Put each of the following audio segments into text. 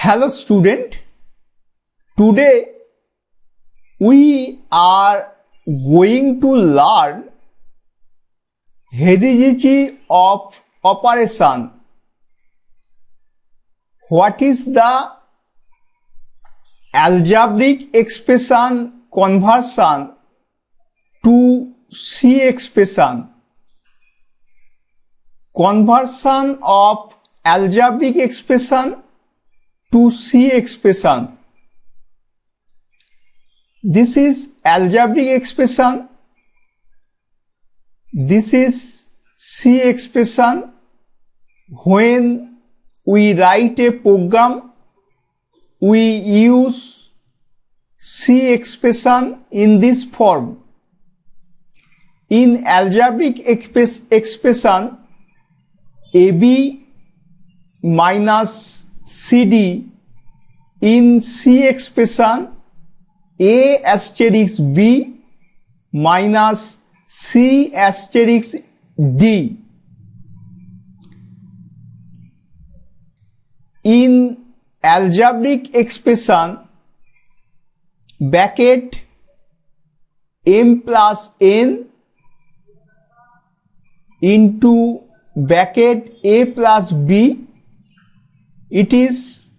Hello student, today we are going to learn heredity of operation. What is the algebraic expression conversion to C expression? Conversion of algebraic expression to C expression. This is algebraic expression. This is C expression. When we write a program, we use C expression in this form. In algebraic expression, AB minus CD, in C expression A asterisk B minus C asterisk D. In algebraic expression, bracket M plus N into bracket A plus B, it is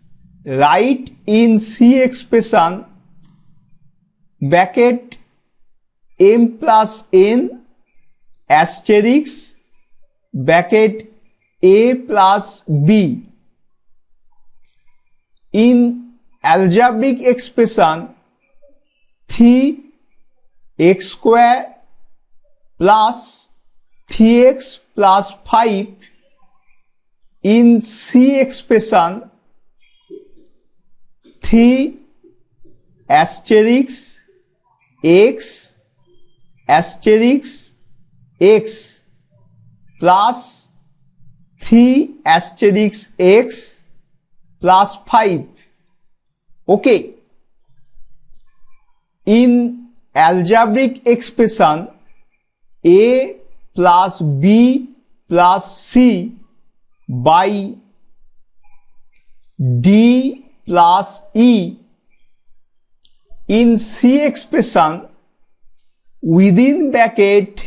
right in C expression bracket M plus N asterisk bracket A plus B. In algebraic expression 3x square plus 3x plus 5, in C expression 3 asterisk x asterisk x plus 3 asterisk x plus 5. Okay. In algebraic expression A plus B plus C by D plus E, in C expression within bracket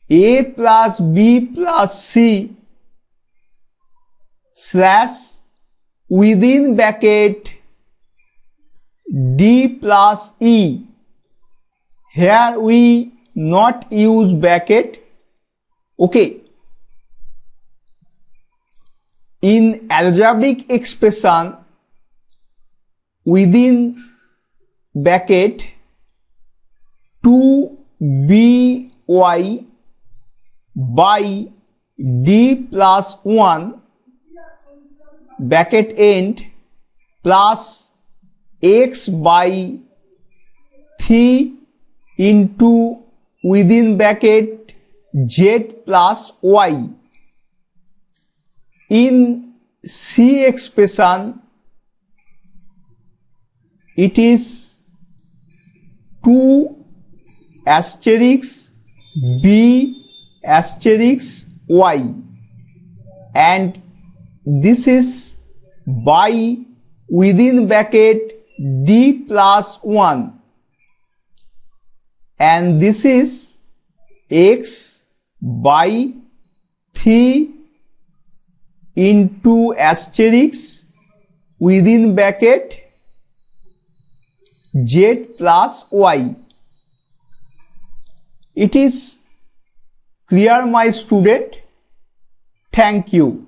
A plus B plus C slash within bracket D plus E. Here we not use bracket. Okay. In algebraic expression within bracket 2by by D plus 1 bracket end plus x by 3 into within bracket z plus y. In C expression it is 2 asterisk B asterisk y, and this is by within bracket D plus 1, and this is x by 3 into asterisk within bracket z plus y. It is clear, my student? Thank you.